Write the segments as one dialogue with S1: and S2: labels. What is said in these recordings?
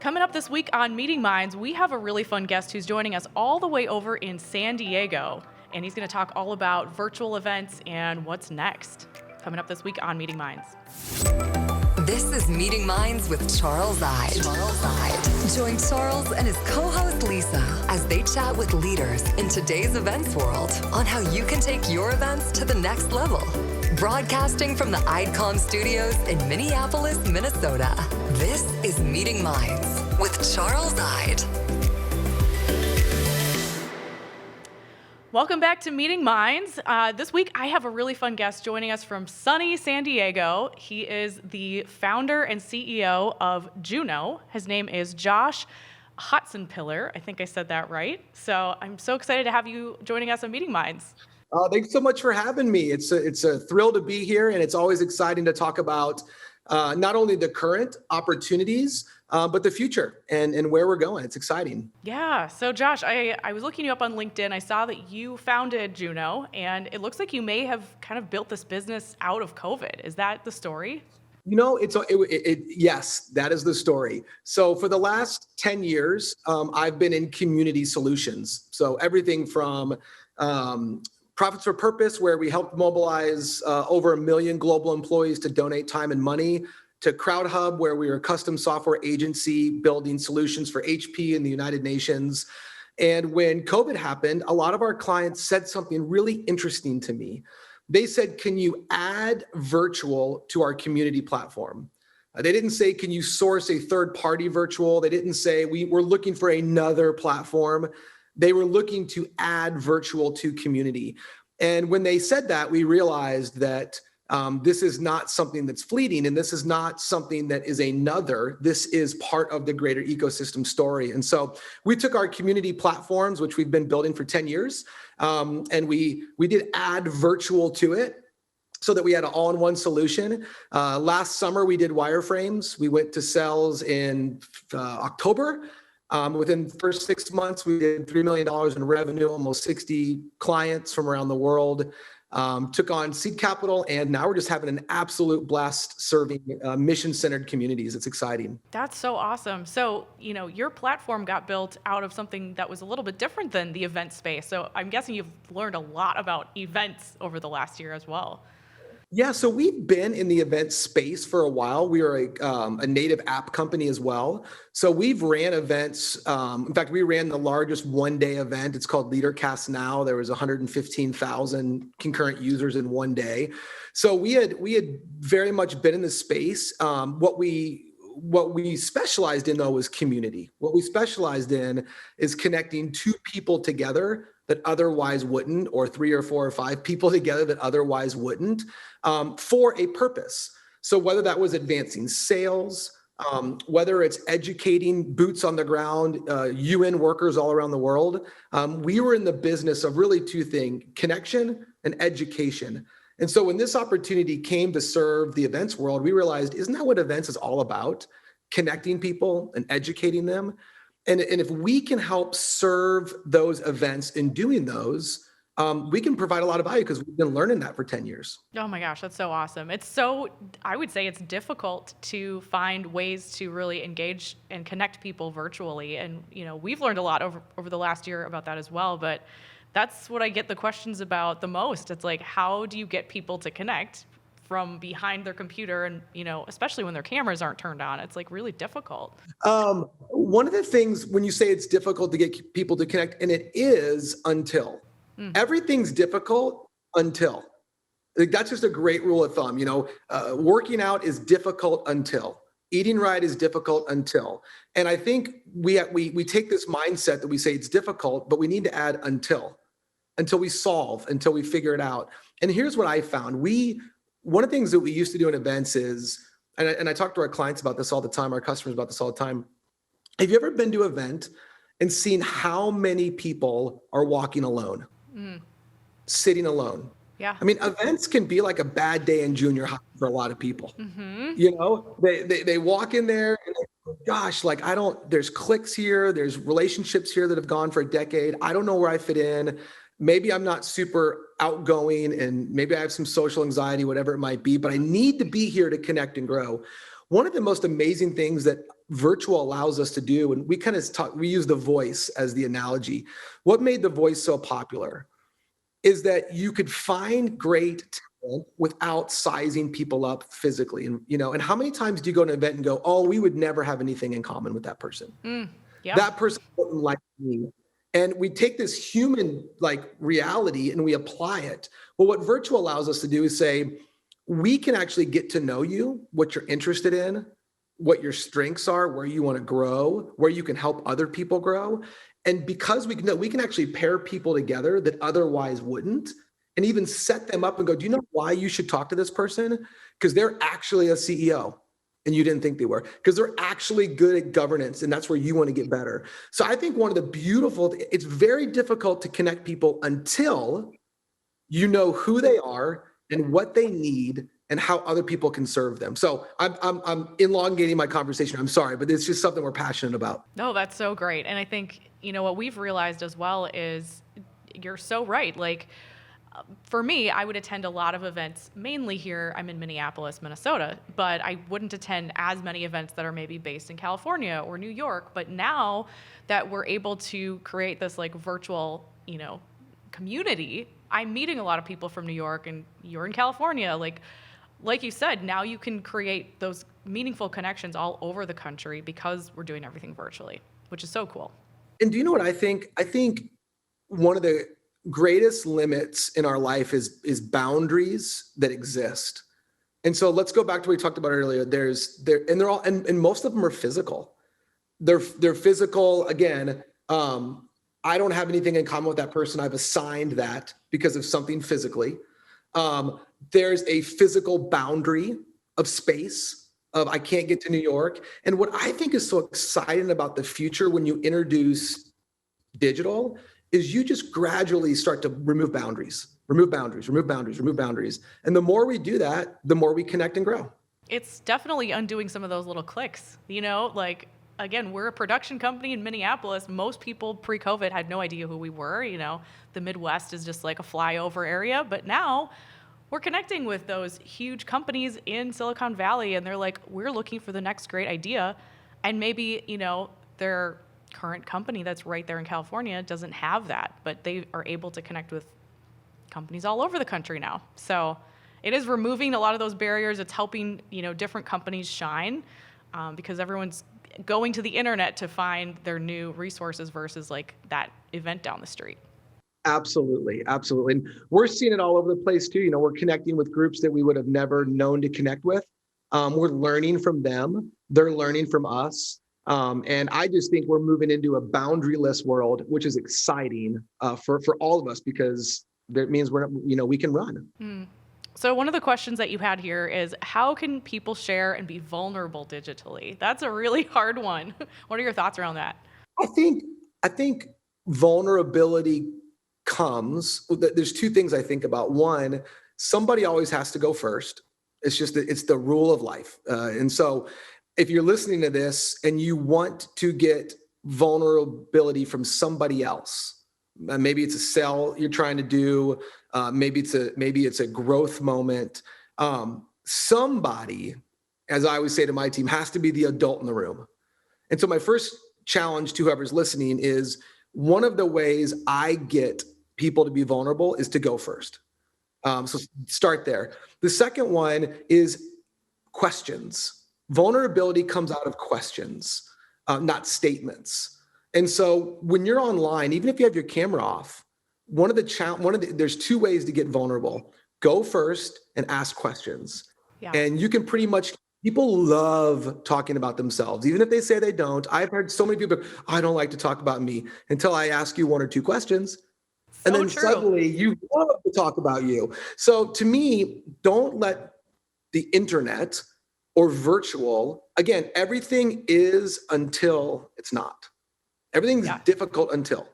S1: Coming up this week on Meeting Minds, we have a really fun guest who's joining us all the way over in San Diego, and he's going to talk all about virtual events and what's next. Coming up this week on Meeting Minds.
S2: This is Meeting Minds with Charles Ide. Join Charles and his co-host Lisa as they chat with leaders in today's events world on how you can take your events to the next level. Broadcasting from the IdeCom studios in Minneapolis, Minnesota. This is Meeting Minds with Charles Ide.
S1: Welcome back to Meeting Minds. This week, I have a really fun guest joining us from sunny San Diego. He is the founder and CEO of Juno. His name is Josh Hotsenpiller. I think I said that right. So I'm so excited to have you joining us on Meeting Minds.
S3: Thanks so much for having me. It's a thrill to be here, and it's always exciting to talk about not only the current opportunities, but the future and where we're going. It's exciting.
S1: Yeah. So Josh, I was looking you up on LinkedIn. I saw that you founded Juno, and it looks like you may have kind of built this business out of COVID. Is that the story?
S3: You know, yes, that is the story. So for the last 10 years, I've been in community solutions. So everything from Profits for Purpose, where we helped mobilize over 1 million global employees to donate time and money, to CrowdHub, where we were a custom software agency building solutions for HP in the United Nations. And when COVID happened, a lot of our clients said something really interesting to me. They said, can you add virtual to our community platform? They didn't say, can you source a third-party virtual? They didn't say, we're looking for another platform. They were looking to add virtual to community. And when they said that, we realized that this is not something that's fleeting, and this is not something that is another. This is part of the greater ecosystem story. And so we took our community platforms, which we've been building for 10 years, and we did add virtual to it so that we had an all-in-one solution. Last summer, we did wireframes. We went to sales in October. Within the first 6 months, we did $3 million in revenue, almost 60 clients from around the world, took on seed capital, and now we're just having an absolute blast serving mission-centered communities. It's exciting.
S1: That's so awesome. So, your platform got built out of something that was a little bit different than the event space. So I'm guessing you've learned a lot about events over the last year as well.
S3: Yeah, so we've been in the event space for a while. We are a native app company as well. So we've ran events. In fact, we ran the largest one-day event. It's called LeaderCast now. There was 115,000 concurrent users in one day. So we had very much been in the space. What we specialized in, though, was community. What we specialized in is connecting two people together that otherwise wouldn't, or 3 or 4 or 5 people together that otherwise wouldn't, for a purpose. So whether that was advancing sales, whether it's educating boots on the ground, UN workers all around the world, we were in the business of really two things: connection and education. And so when this opportunity came to serve the events world, we realized, isn't that what events is all about? Connecting people and educating them. And if we can help serve those events in doing those, we can provide a lot of value because we've been learning that for 10 years.
S1: Oh my gosh, that's so awesome. I would say it's difficult to find ways to really engage and connect people virtually. And, we've learned a lot over the last year about that as well. But that's what I get the questions about the most. It's like, how do you get people to connect from behind their computer, and especially when their cameras aren't turned on? It's like really difficult.
S3: One of the things when you say it's difficult to get people to connect, and it is until everything's difficult until. Like, that's just a great rule of thumb. Working out is difficult until. Eating right is difficult until. And I think we take this mindset that we say it's difficult, but we need to add until we solve, until we figure it out. And here's what I found. One of the things that we used to do in events is, and I talk to our clients about this all the time, our customers about this all the time. Have you ever been to an event and seen how many people are walking alone, sitting alone?
S1: Yeah.
S3: I mean, events can be like a bad day in junior high for a lot of people.
S1: Mm-hmm.
S3: They walk in there and gosh, there's cliques here, there's relationships here that have gone for a decade. I don't know where I fit in. Maybe I'm not super outgoing and maybe I have some social anxiety, whatever it might be, but I need to be here to connect and grow. One of the most amazing things that virtual allows us to do, and we kind of talk, we use the voice as the analogy. What made the voice so popular is that you could find great talent without sizing people up physically. And, and how many times do you go to an event and go, oh, we would never have anything in common with that person.
S1: Yeah.
S3: That person wouldn't like me. And we take this human reality and we apply it. Well, what virtual allows us to do is say, we can actually get to know you, what you're interested in, what your strengths are, where you want to grow, where you can help other people grow. And because we can actually pair people together that otherwise wouldn't, and even set them up and go, do you know why you should talk to this person? Because they're actually a CEO and you didn't think they were, because they're actually good at governance and that's where you want to get better. So I think one of the it's very difficult to connect people until you know who they are and what they need and how other people can serve them. So I'm elongating my conversation. I'm sorry, but it's just something we're passionate about.
S1: No, that's so great. And I think, what we've realized as well is you're so right. For me, I would attend a lot of events, mainly here. I'm in Minneapolis, Minnesota, but I wouldn't attend as many events that are maybe based in California or New York. But now that we're able to create this virtual, community, I'm meeting a lot of people from New York, and you're in California. Like you said, now you can create those meaningful connections all over the country because we're doing everything virtually, which is so cool.
S3: And do you know what I think? I think one of the greatest limits in our life is boundaries that exist. And so let's go back to what we talked about earlier. And most of them are physical. They're physical. Again, I don't have anything in common with that person. I've assigned that because of something physically. There's a physical boundary of space of I can't get to New York. And what I think is so exciting about the future when you introduce digital is you just gradually start to remove boundaries. And the more we do that, the more we connect and grow.
S1: It's definitely undoing some of those little clicks, again, we're a production company in Minneapolis. Most people pre-COVID had no idea who we were. The Midwest is just like a flyover area, but now we're connecting with those huge companies in Silicon Valley, and they're like, we're looking for the next great idea. And maybe, their current company that's right there in California doesn't have that, but they are able to connect with companies all over the country now. So it is removing a lot of those barriers. It's helping, different companies shine because everyone's going to the internet to find their new resources versus that event down the street.
S3: Absolutely. And we're seeing it all over the place too. We're connecting with groups that we would have never known to connect with. We're learning from them. They're learning from us. And I just think we're moving into a boundaryless world, which is exciting for all of us because that means we can run.
S1: So one of the questions that you had here is, how can people share and be vulnerable digitally? That's a really hard one. What are your thoughts around that?
S3: I think vulnerability there's two things I think about. One, somebody always has to go first. It's the rule of life. And so if you're listening to this and you want to get vulnerability from somebody else, maybe it's a sell you're trying to do, maybe it's a growth moment. Somebody, as I always say to my team, has to be the adult in the room. And so my first challenge to whoever's listening is one of the ways I get people to be vulnerable is to go first. So start there. The second one is questions. Vulnerability comes out of questions, not statements. And so when you're online, even if you have your camera off, there's two ways to get vulnerable. Go first and ask questions.
S1: Yeah.
S3: And you can people love talking about themselves, even if they say they don't. I've heard so many people, I don't like to talk about me until I ask you one or two questions. And then suddenly you love to talk about you. So to me, don't let the internet or virtual, again, everything is until it's not. Everything's difficult until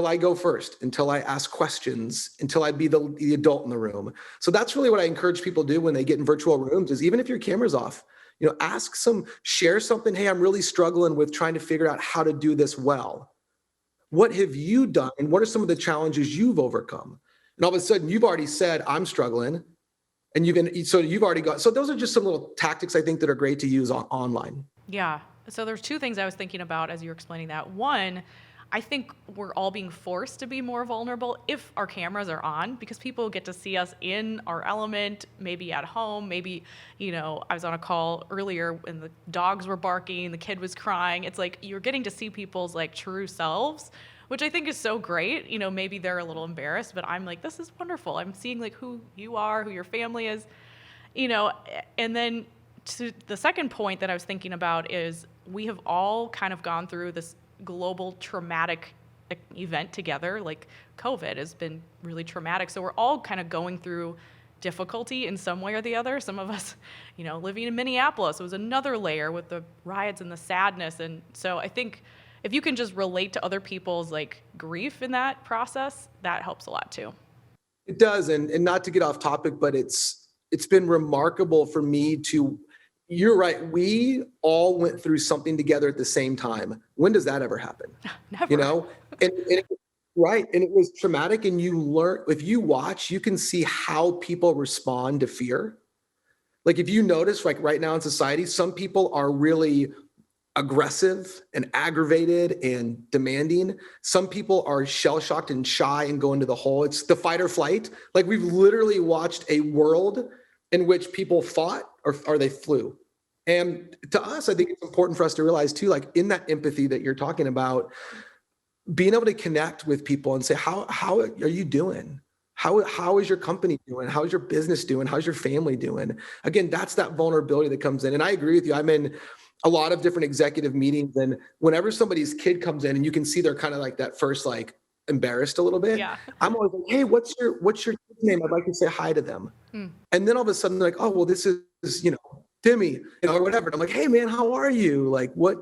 S3: I go first, until I ask questions, until I be the adult in the room. So that's really what I encourage people to do when they get in virtual rooms is even if your camera's off, share something. Hey, I'm really struggling with trying to figure out how to do this well. What have you done? And what are some of the challenges you've overcome? And all of a sudden you've already said, I'm struggling. And you've already got, so those are just some little tactics I think that are great to use online.
S1: Yeah. So there's two things I was thinking about as you were explaining that. One, I think we're all being forced to be more vulnerable if our cameras are on because people get to see us in our element, maybe at home, maybe, I was on a call earlier and the dogs were barking, the kid was crying. It's like you're getting to see people's like true selves, which I think is so great. Maybe they're a little embarrassed, but I'm like, this is wonderful. I'm seeing like who you are, who your family is, you know, and then to the second point that I was thinking about is we have all kind of gone through this global traumatic event together. Like COVID has been really traumatic. So we're all kind of going through difficulty in some way or the other. Some of us, living in Minneapolis, it was another layer with the riots and the sadness. And so I think if you can just relate to other people's like grief in that process, that helps a lot too.
S3: It does. And not to get off topic, but it's been remarkable for me to, you're right. We all went through something together at the same time. When does that ever happen?
S1: Never.
S3: Right. And it was traumatic. And you learn, if you watch, you can see how people respond to fear. Like if you notice, like right now in society, some people are really aggressive and aggravated and demanding. Some people are shell-shocked and shy and go into the hole. It's the fight or flight. Like we've literally watched a world in which people fought or they flew. And to us, I think it's important for us to realize too, like in that empathy that you're talking about, being able to connect with people and say, how are you doing? How is your company doing? How's your business doing? How's your family doing? Again, that's that vulnerability that comes in. And I agree with you. I'm in a lot of different executive meetings. And whenever somebody's kid comes in and you can see they're kind of like that first, like embarrassed a little bit.
S1: Yeah.
S3: I'm always like, hey, what's your kid's name? I'd like to say hi to them. And then all of a sudden they're like, oh, well, this is, Timmy, or whatever. And I'm like, hey man, how are you? Like what,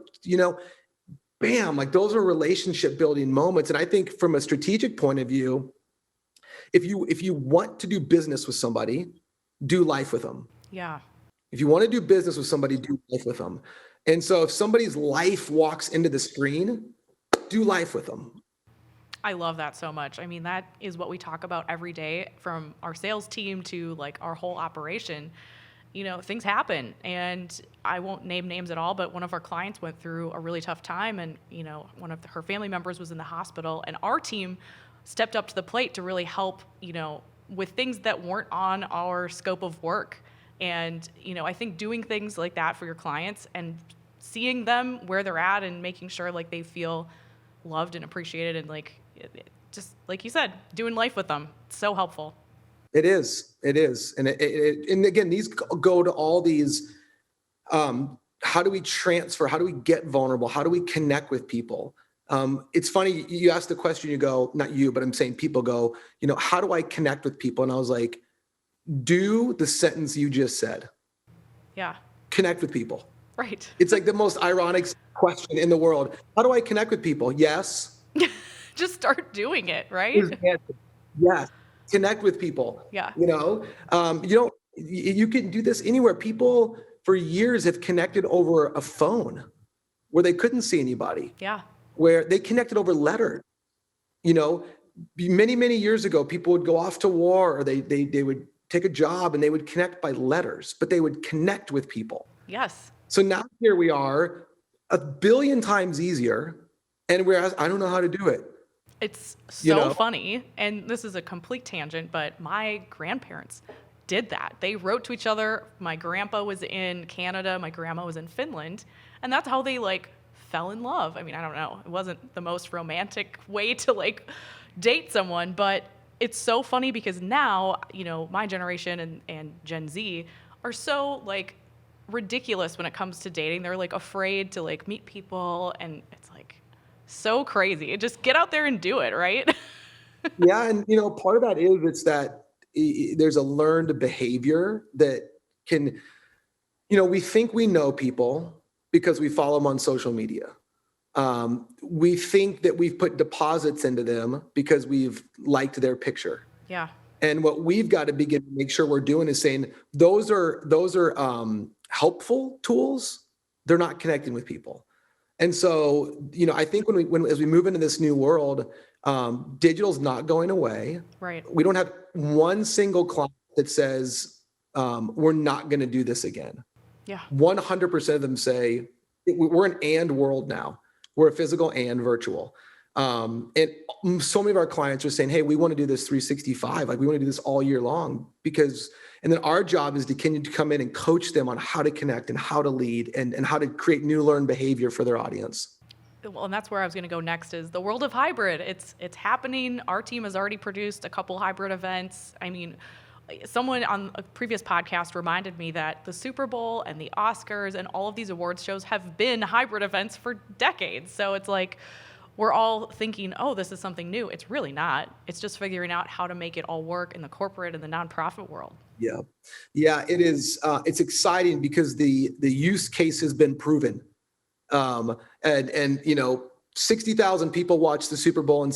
S3: bam, like those are relationship building moments. And I think from a strategic point of view, if you want to do business with somebody, do life with them.
S1: Yeah.
S3: If you want to do business with somebody, do life with them. And so if somebody's life walks into the screen, do life with them.
S1: I love that so much. I mean, that is what we talk about every day from our sales team to like our whole operation. Things happen and I won't name names at all, but one of our clients went through a really tough time and, one of her family members was in the hospital and our team stepped up to the plate to really help, with things that weren't on our scope of work. And, I think doing things like that for your clients and seeing them where they're at and making sure like they feel loved and appreciated and like, just like you said, doing life with them. It's so helpful.
S3: It is. And and again, these go to all these, how do we transfer? How do we get vulnerable? How do we connect with people? It's funny, you asked the question, you go, not you, but I'm saying people go, how do I connect with people? And I was like, do the sentence you just said.
S1: Yeah.
S3: Connect with people.
S1: Right.
S3: It's like the most ironic question in the world. How do I connect with people? Yes.
S1: Just start doing it, right?
S3: Yes. Connect with people.
S1: Yeah.
S3: You can do this anywhere. People for years have connected over a phone where they couldn't see anybody.
S1: Yeah.
S3: Where they connected over letters. Many, many years ago, people would go off to war or they would take a job and they would connect by letters, but they would connect with people.
S1: Yes.
S3: So now here we are, 1 billion times easier, and I don't know how to do it.
S1: It's so funny, and this is a complete tangent, but my grandparents did that. They wrote to each other. My grandpa was in Canada, my grandma was in Finland, and that's how they fell in love. I mean, I don't know. It wasn't the most romantic way to date someone, but it's so funny because now, my generation and Gen Z are so ridiculous when it comes to dating. They're afraid to meet people, and it's so crazy. Just get out there and do it, right?
S3: Yeah, and part of that is it's that there's a learned behavior that can, we think we know people because we follow them on social media. We think that we've put deposits into them because we've liked their picture.
S1: Yeah.
S3: And what we've got to begin to make sure we're doing is saying those are helpful tools. They're not connecting with people. And so, I think as we move into this new world, digital's not going away.
S1: Right.
S3: We don't have one single client that says we're not going to do this again.
S1: Yeah.
S3: 100% of them say we're an and world now. We're a physical and virtual. And so many of our clients are saying, hey, we want to do this 365. Like we want to do this all year long and then our job is to continue to come in and coach them on how to connect and how to lead and how to create new learned behavior for their audience.
S1: Well, and that's where I was going to go next is the world of hybrid. It's happening. Our team has already produced a couple hybrid events. I mean, someone on a previous podcast reminded me that the Super Bowl and the Oscars and all of these awards shows have been hybrid events for decades. So it's like we're all thinking, oh, this is something new. It's really not. It's just figuring out how to make it all work in the corporate and the nonprofit world.
S3: Yeah, it is. It's exciting because the use case has been proven. And 60,000 people watch the Super Bowl and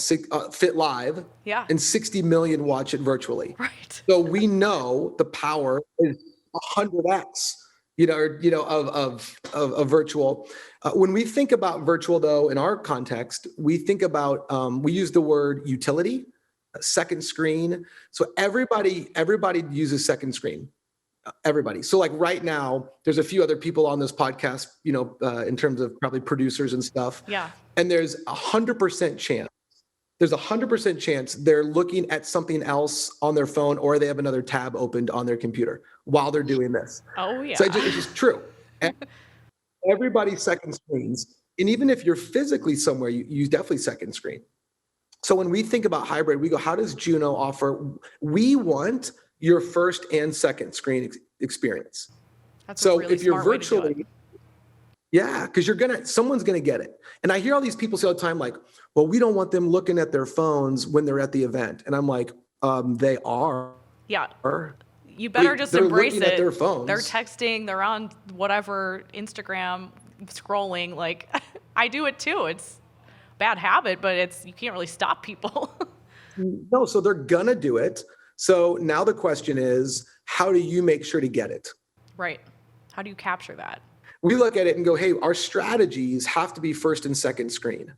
S3: Fit Live, and 60 million watch it virtually.
S1: Right.
S3: So we know the power is 100x, of virtual. When we think about virtual, though, in our context, we think about we use the word utility, second screen. So everybody uses second screen. Everybody. So like right now, there's a few other people on this podcast, in terms of probably producers and stuff.
S1: Yeah.
S3: And there's 100% chance they're looking at something else on their phone or they have another tab opened on their computer while they're doing this.
S1: Oh yeah.
S3: So it's just true. Everybody second screens. And even if you're physically somewhere, you definitely second screen. So when we think about hybrid, we go, how does Juno offer? We want your first and second screen experience.
S1: That's
S3: so
S1: a really
S3: if you're
S1: smart way to do
S3: virtually, because someone's gonna get it. And I hear all these people say all the time, like, well, we don't want them looking at their phones when they're at the event. And I'm like, they are.
S1: Yeah. You better just embrace it.
S3: At their phones.
S1: They're texting, they're on whatever, Instagram, scrolling. Like, I do it too. It's a bad habit, but you can't really stop people.
S3: No, so they're gonna do it. So now the question is, how do you make sure to get it?
S1: Right. How do you capture that?
S3: We look at it and go, hey, our strategies have to be first and second screen.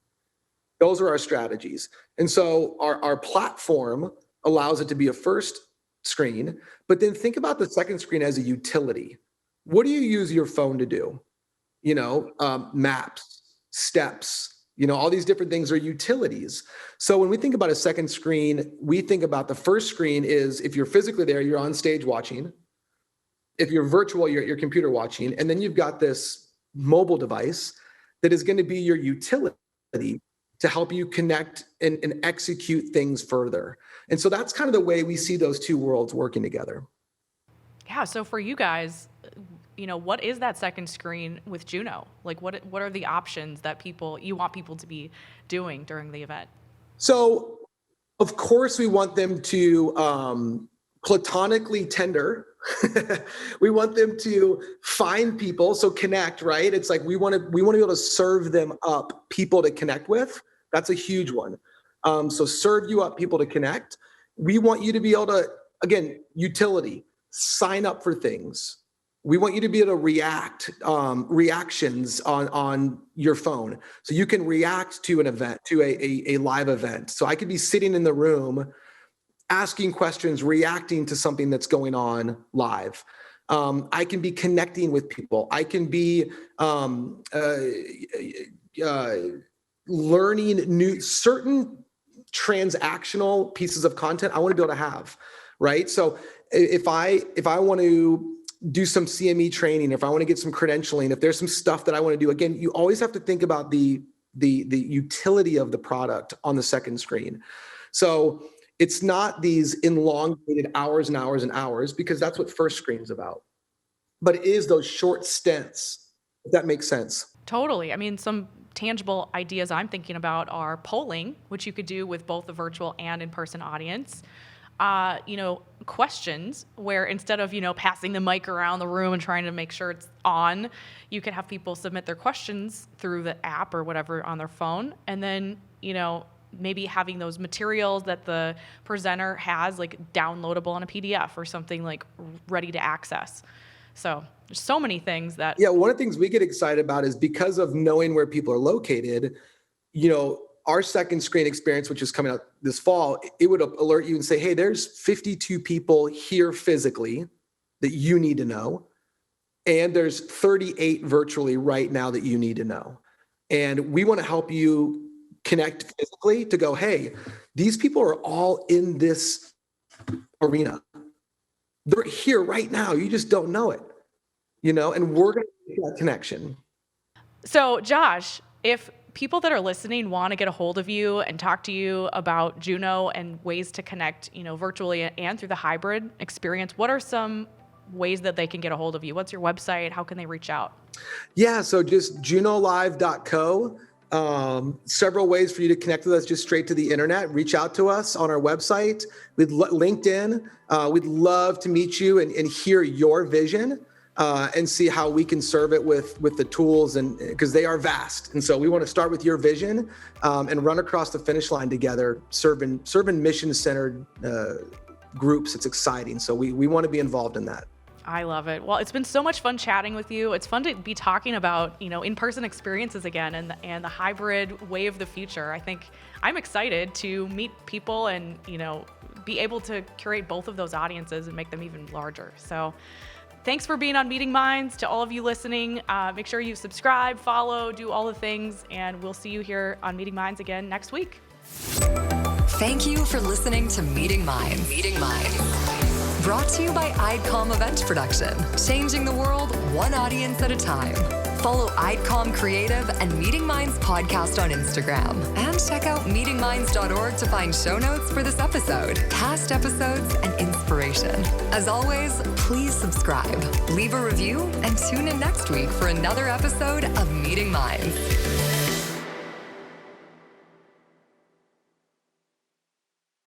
S3: Those are our strategies. And so our platform allows it to be a first screen, but then think about the second screen as a utility. What do you use your phone to do? Maps, steps, all these different things are utilities. So when we think about a second screen, we think about the first screen is if you're physically there, you're on stage watching. If you're virtual, you're at your computer watching. And then you've got this mobile device that is going to be your utility to help you connect and execute things further. And so that's kind of the way we see those two worlds working together.
S1: Yeah. So for you guys, what is that second screen with Juno? Like, what are the options that you want people to be doing during the event?
S3: So, of course, we want them to platonically tender. We want them to find people, so connect, right? It's like we want to be able to serve them up people to connect with. That's a huge one. So serve you up people to connect. We want you to be able to, again, utility, sign up for things. We want you to be able to react, reactions on your phone. So you can react to an event, to a live event. So I could be sitting in the room, asking questions, reacting to something that's going on live. I can be connecting with people. I can be learning certain transactional pieces of content I want to be able to have, right? So if I want to do some CME training, if I want to get some credentialing, if there's some stuff that I want to do, again, you always have to think about the utility of the product on the second screen. So it's not these elongated hours and hours and hours, because that's what first screen's about. But it is those short stints, if that makes sense.
S1: Totally. I mean, some tangible ideas I'm thinking about are polling, which you could do with both the virtual and in-person audience. Questions where instead of, passing the mic around the room and trying to make sure it's on, you could have people submit their questions through the app or whatever on their phone. And then, maybe having those materials that the presenter has like downloadable on a PDF or something like ready to access. So there's so many things that.
S3: Yeah. One of the things we get excited about is because of knowing where people are located, our second screen experience, which is coming out this fall, it would alert you and say, hey, there's 52 people here physically that you need to know. And there's 38 virtually right now that you need to know. And we want to help you connect physically to go, hey, these people are all in this arena. They're here right now. You just don't know it, and we're going to make that connection.
S1: So Josh, if people that are listening want to get a hold of you and talk to you about Juno and ways to connect, virtually and through the hybrid experience, what are some ways that they can get a hold of you? What's your website? How can they reach out?
S3: Yeah, so just junolive.co. Several ways for you to connect with us, just straight to the internet. Reach out to us on our website. LinkedIn. We'd love to meet you and hear your vision and see how we can serve it with the tools, and because they are vast. And so we want to start with your vision and run across the finish line together, serving mission-centered groups. It's exciting. So we want to be involved in that.
S1: I love it. Well, it's been so much fun chatting with you. It's fun to be talking about, in-person experiences again and the hybrid way of the future. I think I'm excited to meet people and, be able to curate both of those audiences and make them even larger. So thanks for being on Meeting Minds. To all of you listening, make sure you subscribe, follow, do all the things, and we'll see you here on Meeting Minds again next week.
S2: Thank you for listening to Meeting Minds. Meeting Minds. Brought to you by IDCOM Event Production, changing the world one audience at a time. Follow IDCOM Creative and Meeting Minds podcast on Instagram. And check out meetingminds.org to find show notes for this episode, past episodes, and inspiration. As always, please subscribe, leave a review, and tune in next week for another episode of Meeting Minds.